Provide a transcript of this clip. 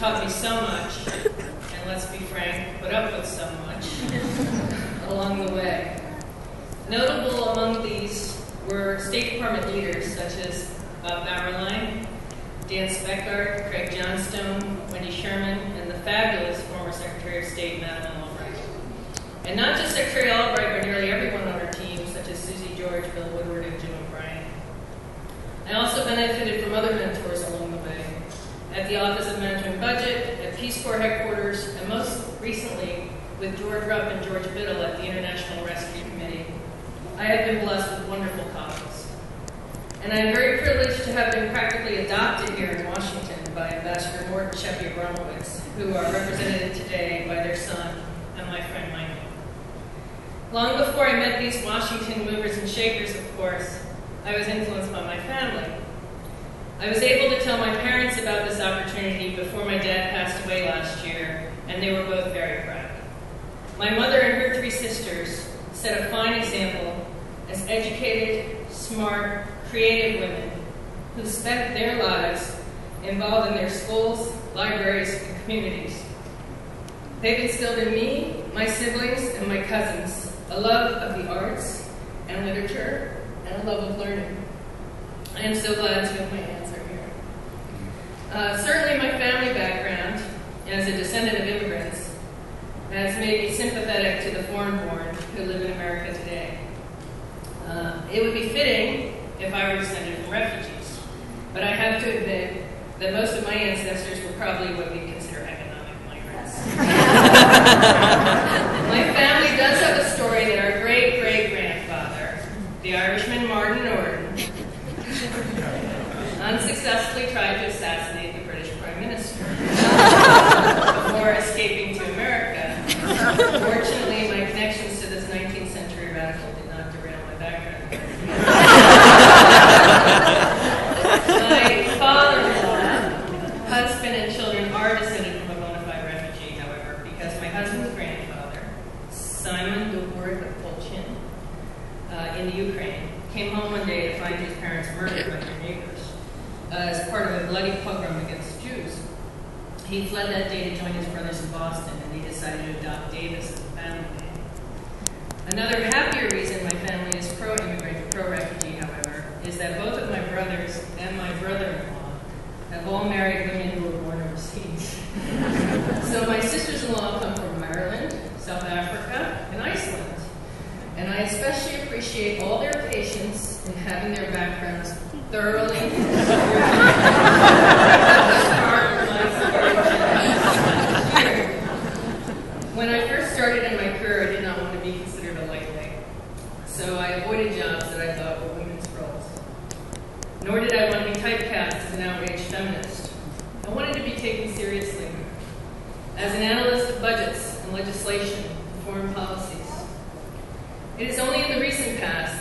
taught me so much, and let's be frank, put up with so much along the way. Notable among these were State Department leaders such as Bob Bauerlein, Dan Speckard, Craig Johnstone, Wendy Sherman, and the fabulous former Secretary of State, Madeleine Albright. And not just Secretary Albright, but nearly everyone on our team, such as Susie George, Bill Woodward, and Jim O'Brien. I also benefited from other mentors along the way, at the Office of Management Budget, at Peace Corps headquarters, and most recently with George Rupp and George Biddle at the International Rescue Committee. I have been blessed with wonderful colleagues. And I am very privileged to have been practically adopted here in Washington by Ambassador Morton Shepy-Abramowitz, who are represented today by their son and my friend Michael. Long before I met these Washington movers and shakers, of course, I was influenced by my family. I was able to tell my parents about this opportunity before my dad passed away last year, and they were both very proud. My mother and her 3 sisters set a fine example as educated, smart, creative women who spent their lives involved in their schools, libraries, and communities. They've instilled in me, my siblings, and my cousins a love of the arts and literature and a love of learning. I am so glad to have my answer here. Certainly my family background as a descendant of immigrants has made me sympathetic to the foreign-born who live in America today. It would be fitting if I were descended from refugees, but I have to admit that most of my ancestors were probably what we consider economic migrants. My family does have a story that our great-great-grandfather, the Irishman Martin Orden, unsuccessfully tried to assassinate the British Prime Minister before escaping to America. Fortunately, my connections to this 19th century radical did not derail my background. My father-in-law, husband, and children are descended from a bona fide refugee, however, because my husband's grandfather, Simon Dubor of Polchin, in the Ukraine, came home one day to find his parents murdered by their neighbors as part of a bloody pogrom against Jews. He fled that day to join his brothers in Boston, and they decided to adopt Davis as a family name. Another happier reason my family is pro-immigrant, pro-refugee, however, is that both of my brothers and my brother-in-law have all married women who were born overseas. So my sisters-in-law come from Ireland, South Africa, and Iceland. And I especially appreciate all their patience in having their backgrounds thoroughly When I first started in my career, I did not want to be considered a lightweight. So I avoided jobs that I thought were women's roles. Nor did I want to be typecast as an outraged feminist. I wanted to be taken seriously as an analyst of budgets and legislation and foreign policies. It is only in the recent past